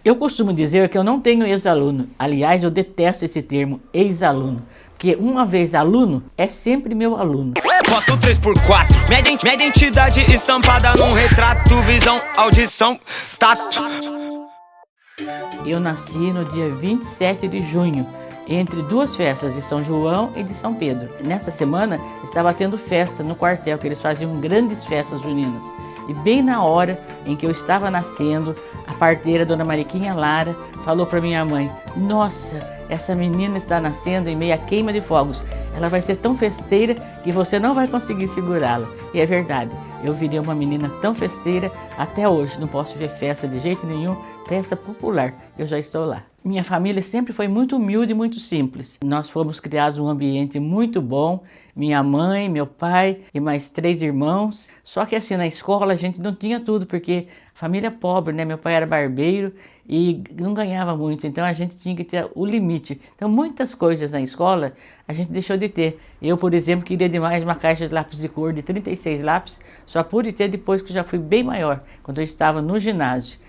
Eu costumo dizer que eu não tenho ex-aluno. Aliás, eu detesto esse termo, ex-aluno. Porque uma vez aluno, é sempre meu aluno. Foto 3x4, minha identidade estampada num retrato, visão, audição, tato. Eu nasci no dia 27 de junho, entre duas festas de São João e de São Pedro. Nessa semana, estava tendo festa no quartel, que eles faziam grandes festas juninas. E bem na hora em que eu estava nascendo, a parteira, Dona Mariquinha Lara, falou para minha mãe: nossa, essa menina está nascendo em meio à queima de fogos. Ela vai ser tão festeira que você não vai conseguir segurá-la. E é verdade, eu virei uma menina tão festeira até hoje. Não posso ver festa de jeito nenhum, festa popular, eu já estou lá. Minha família sempre foi muito humilde e muito simples. Nós fomos criados num ambiente muito bom. Minha mãe, meu pai e mais 3 irmãos. Só que assim, na escola a gente não tinha tudo, porque família pobre, né? Meu pai era barbeiro e não ganhava muito, então a gente tinha que ter o limite. Então muitas coisas na escola a gente deixou de ter. Eu, por exemplo, queria demais uma caixa de lápis de cor de 36 lápis, só pude ter depois que eu já fui bem maior, quando eu estava no ginásio.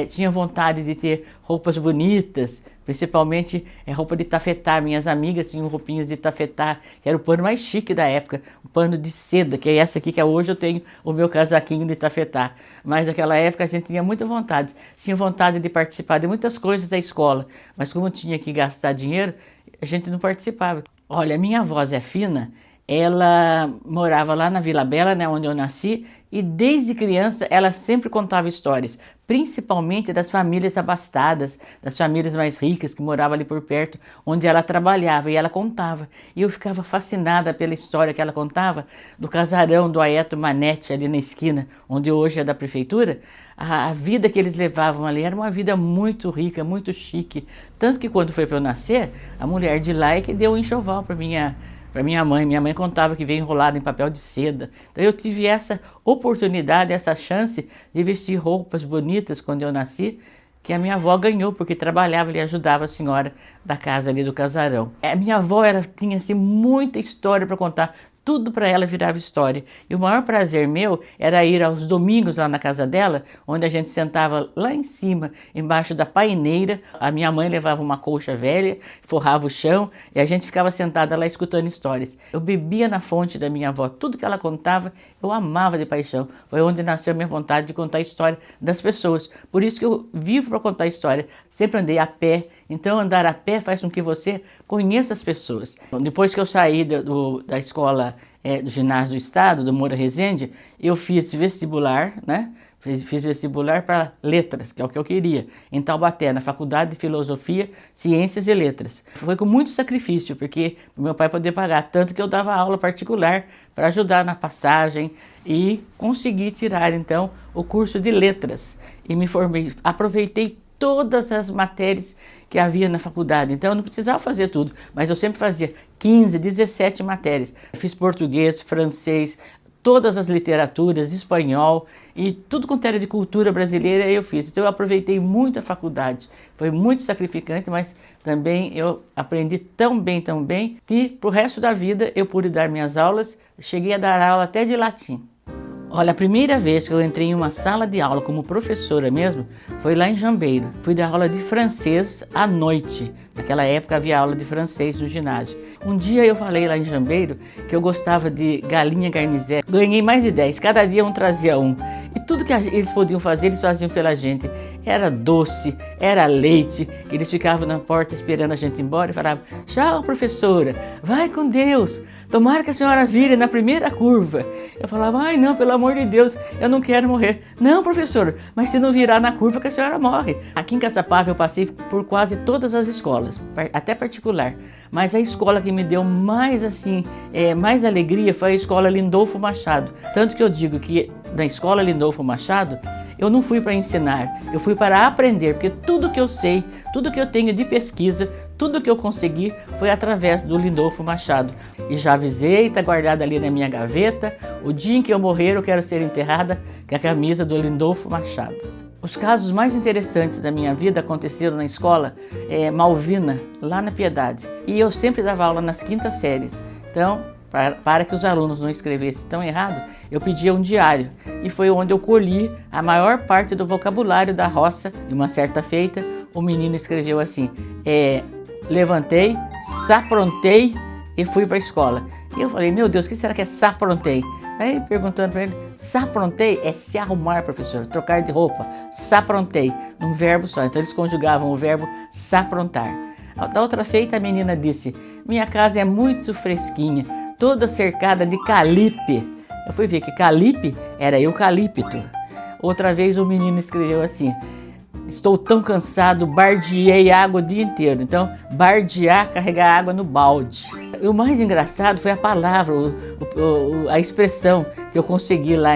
Tinha vontade de ter roupas bonitas, principalmente roupa de tafetá. Minhas amigas tinham roupinhas de tafetá, que era o pano mais chique da época, um pano de seda, que é essa aqui, que hoje eu tenho o meu casaquinho de tafetá. Mas naquela época a gente tinha muita vontade, tinha vontade de participar de muitas coisas da escola, mas como tinha que gastar dinheiro, a gente não participava. Olha, minha avó Zé Fina, ela morava lá na Vila Bela, né, onde eu nasci, e desde criança ela sempre contava histórias, principalmente das famílias abastadas, das famílias mais ricas que moravam ali por perto, onde ela trabalhava, e ela contava. E eu ficava fascinada pela história que ela contava do casarão do Aeto Manete, ali na esquina, onde hoje é da prefeitura. A vida que eles levavam ali era uma vida muito rica, muito chique. Tanto que quando foi para eu nascer, a mulher de lá é que deu um enxoval para minha mãe. Minha mãe contava que veio enrolada em papel de seda. Então eu tive essa oportunidade, essa chance de vestir roupas bonitas quando eu nasci, que a minha avó ganhou, porque trabalhava e ajudava a senhora da casa ali do casarão. A minha avó tinha assim, muita história para contar. Tudo para ela virava história. E o maior prazer meu era ir aos domingos lá na casa dela, onde a gente sentava lá em cima, embaixo da paineira. A minha mãe levava uma colcha velha, forrava o chão e a gente ficava sentada lá escutando histórias. Eu bebia na fonte da minha avó. Tudo que ela contava, eu amava de paixão. Foi onde nasceu a minha vontade de contar a história das pessoas. Por isso que eu vivo para contar história. Sempre andei a pé. Então andar a pé faz com que você conheça as pessoas. Depois que eu saí da escola do ginásio do estado, do Moura Rezende, eu fiz vestibular, né? Fiz vestibular para letras, que é o que eu queria, em Taubaté, na Faculdade de Filosofia, Ciências e Letras. Foi com muito sacrifício, porque meu pai podia pagar, tanto que eu dava aula particular para ajudar na passagem e consegui tirar então o curso de letras e me formei. Aproveitei todas as matérias que havia na faculdade, então eu não precisava fazer tudo, mas eu sempre fazia 15, 17 matérias. Fiz português, francês, todas as literaturas, espanhol e tudo quanto era de cultura brasileira eu fiz. Então eu aproveitei muito a faculdade, foi muito sacrificante, mas também eu aprendi tão bem, que pro resto da vida eu pude dar minhas aulas, cheguei a dar aula até de latim. Olha, a primeira vez que eu entrei em uma sala de aula como professora mesmo, foi lá em Jambeiro. Fui dar aula de francês à noite. Naquela época havia aula de francês no ginásio. Um dia eu falei lá em Jambeiro que eu gostava de galinha garnizé. Ganhei mais de 10, cada dia um trazia um. E tudo que eles podiam fazer, eles faziam pela gente. Era doce, era leite. Eles ficavam na porta esperando a gente ir embora e falavam: tchau, professora, vai com Deus. Tomara que a senhora vire na primeira curva. Eu falava: ai não, pelo amor de Deus, eu não quero morrer. Não, professor, mas se não virar na curva que a senhora morre. Aqui em Caçapava eu passei por quase todas as escolas, até particular. Mas a escola que me deu mais mais alegria foi a escola Lindolfo Machado. Tanto que eu digo que na escola Lindolfo Machado, eu não fui para ensinar, eu fui para aprender, porque tudo que eu sei, tudo que eu tenho de pesquisa, tudo que eu consegui foi através do Lindolfo Machado. E já avisei, está guardado ali na minha gaveta, o dia em que eu morrer eu quero ser enterrada com a camisa do Lindolfo Machado. Os casos mais interessantes da minha vida aconteceram na escola Malvina, lá na Piedade. E eu sempre dava aula nas quintas séries. Então, para que os alunos não escrevessem tão errado, eu pedia um diário. E foi onde eu colhi a maior parte do vocabulário da roça. De uma certa feita, o menino escreveu assim: levantei, saprontei e fui para a escola. E eu falei, meu Deus, o que será que é saprontei? Aí perguntando para ele, saprontei é se arrumar, professor, trocar de roupa. Saprontei, num verbo só. Então eles conjugavam o verbo saprontar. Da outra feita, a menina disse, minha casa é muito fresquinha, toda cercada de calipe. Eu fui ver que calipe era eucalipto. Outra vez o menino escreveu assim, estou tão cansado, bardeei água o dia inteiro. Então, bardear, carregar água no balde. E o mais engraçado foi a palavra, a expressão que eu consegui lá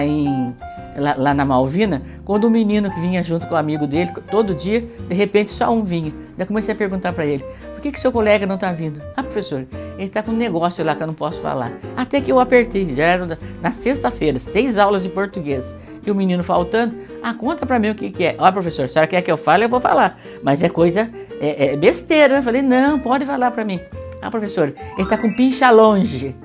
na Malvina, quando o menino que vinha junto com o amigo dele, todo dia, de repente só um vinha. Daí comecei a perguntar para ele, por que seu colega não está vindo? Ah, professor, ele está com um negócio lá que eu não posso falar. Até que eu apertei, já era na sexta-feira, 6 aulas de português. E o menino faltando, conta para mim o que é. Ó, professor, a senhora quer que eu fale? Eu vou falar. Mas é coisa, é besteira. Eu falei, não, pode falar para mim. Ah, professor, ele está com pincha longe.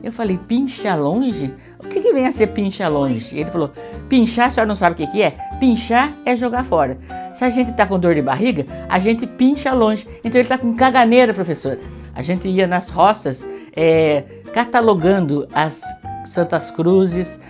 Eu falei, pincha longe? O que vem a ser pincha longe? Ele falou, pinchar, a senhora não sabe o que é? Pinchar é jogar fora. Se a gente está com dor de barriga, a gente pincha longe. Então ele está com caganeira, professor. A gente ia nas roças catalogando as Santas Cruzes,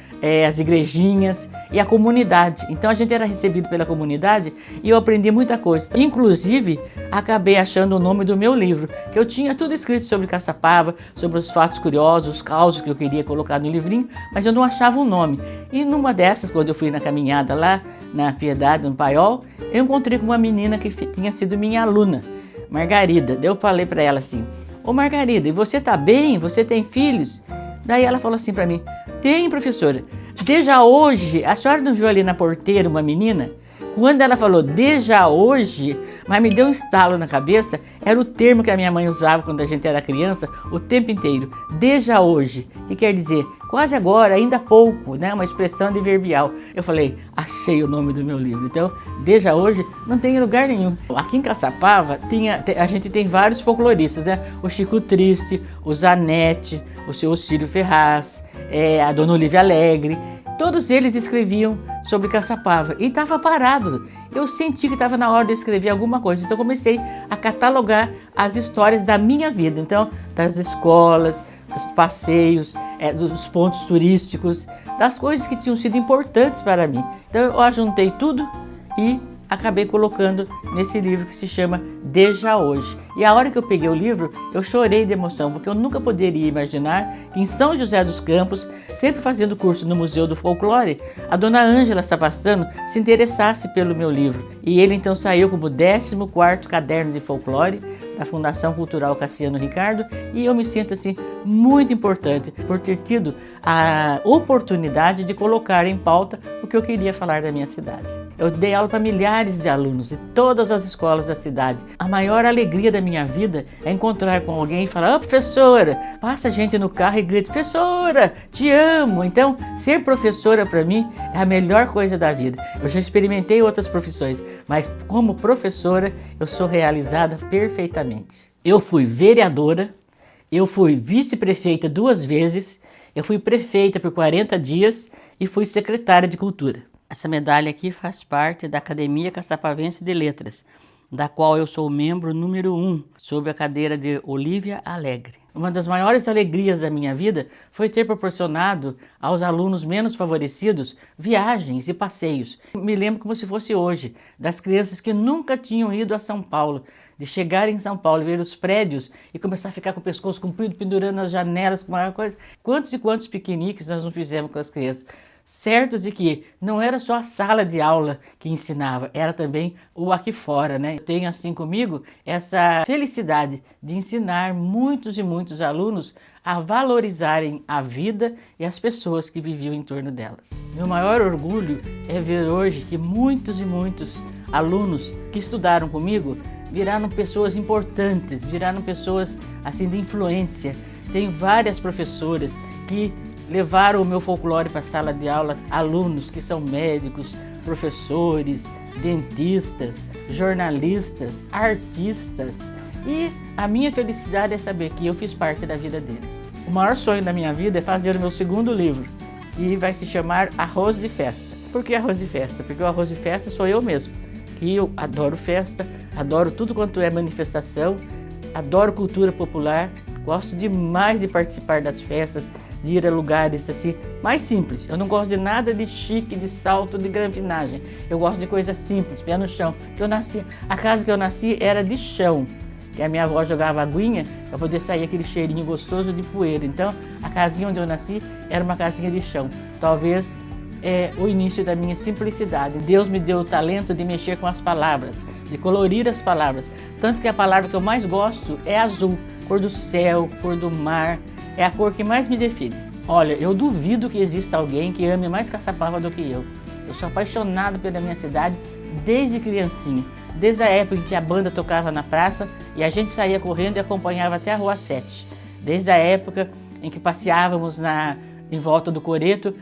as igrejinhas e a comunidade. Então a gente era recebido pela comunidade e eu aprendi muita coisa. Inclusive, acabei achando o nome do meu livro, que eu tinha tudo escrito sobre Caçapava, sobre os fatos curiosos, os causos que eu queria colocar no livrinho, mas eu não achava o nome. E numa dessas, quando eu fui na caminhada lá, na Piedade, no Paiol, eu encontrei com uma menina que tinha sido minha aluna, Margarida. Daí eu falei para ela assim, ô Margarida, e você tá bem? Você tem filhos? Daí ela falou assim para mim, tem, professora, desde hoje, a senhora não viu ali na porteira uma menina? Quando ela falou desde hoje, mas me deu um estalo na cabeça, era o termo que a minha mãe usava quando a gente era criança, o tempo inteiro, desde hoje, que quer dizer quase agora, ainda há pouco, né? Uma expressão adverbial. Eu falei, achei o nome do meu livro. Então, desde hoje, não tem lugar nenhum. Aqui em Caçapava, a gente tem vários folcloristas, né? O Chico Triste, o Zanetti, o seu Círio Ferraz, a Dona Olívia Alegre. Todos eles escreviam sobre Caçapava e estava parado. Eu senti que estava na hora de escrever alguma coisa. Então eu comecei a catalogar as histórias da minha vida. Então, das escolas, dos passeios, dos pontos turísticos, das coisas que tinham sido importantes para mim. Então eu ajuntei tudo e acabei colocando nesse livro que se chama Desde Hoje. E a hora que eu peguei o livro, eu chorei de emoção, porque eu nunca poderia imaginar que em São José dos Campos, sempre fazendo curso no Museu do Folclore, a dona Ângela Savassano se interessasse pelo meu livro. E ele então saiu como 14º caderno de folclore da Fundação Cultural Cassiano Ricardo, e eu me sinto assim muito importante por ter tido a oportunidade de colocar em pauta o que eu queria falar da minha cidade. Eu dei aula para milhares de alunos de todas as escolas da cidade. A maior alegria da minha vida é encontrar com alguém e falar, professora, passa a gente no carro e grita, professora, te amo. Então, ser professora para mim é a melhor coisa da vida. Eu já experimentei outras profissões, mas como professora eu sou realizada perfeitamente. Eu fui vereadora, eu fui vice-prefeita 2 vezes, eu fui prefeita por 40 dias e fui secretária de Cultura. Essa medalha aqui faz parte da Academia Caçapavense de Letras, da qual eu sou membro número 1, sob a cadeira de Olívia Alegre. Uma das maiores alegrias da minha vida foi ter proporcionado aos alunos menos favorecidos viagens e passeios. Me lembro como se fosse hoje, das crianças que nunca tinham ido a São Paulo, de chegar em São Paulo, ver os prédios e começar a ficar com o pescoço comprido, pendurando nas janelas, com uma coisa. Quantos e quantos piqueniques nós não fizemos com as crianças? Certos de que não era só a sala de aula que ensinava, era também o aqui fora, né? Eu tenho assim comigo essa felicidade de ensinar muitos e muitos alunos a valorizarem a vida e as pessoas que viviam em torno delas. Meu maior orgulho é ver hoje que muitos e muitos alunos que estudaram comigo viraram pessoas importantes, viraram pessoas assim de influência. Tem várias professoras que levaram o meu folclore para a sala de aula, alunos que são médicos, professores, dentistas, jornalistas, artistas. E a minha felicidade é saber que eu fiz parte da vida deles. O maior sonho da minha vida é fazer o meu segundo livro, que vai se chamar Arroz de Festa. Por que Arroz de Festa? Porque o Arroz de Festa sou eu mesmo, que eu adoro festa, adoro tudo quanto é manifestação, adoro cultura popular, gosto demais de participar das festas, de ir a lugares assim, mais simples. Eu não gosto de nada de chique, de salto, de granfinagem. Eu gosto de coisas simples, pé no chão. A casa que eu nasci era de chão, que a minha avó jogava aguinha para poder sair aquele cheirinho gostoso de poeira. Então, a casinha onde eu nasci era uma casinha de chão. Talvez o início da minha simplicidade. Deus me deu o talento de mexer com as palavras, de colorir as palavras. Tanto que a palavra que eu mais gosto é azul, cor do céu, cor do mar. É a cor que mais me define. Olha, eu duvido que exista alguém que ame mais Caçapava do que eu. Eu sou apaixonado pela minha cidade desde criancinha. Desde a época em que a banda tocava na praça e a gente saía correndo e acompanhava até a Rua 7. Desde a época em que passeávamos em volta do coreto,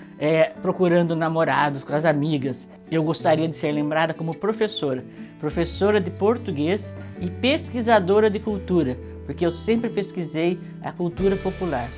procurando namorados com as amigas. Eu gostaria de ser lembrada como professora de português e pesquisadora de cultura, porque eu sempre pesquisei a cultura popular.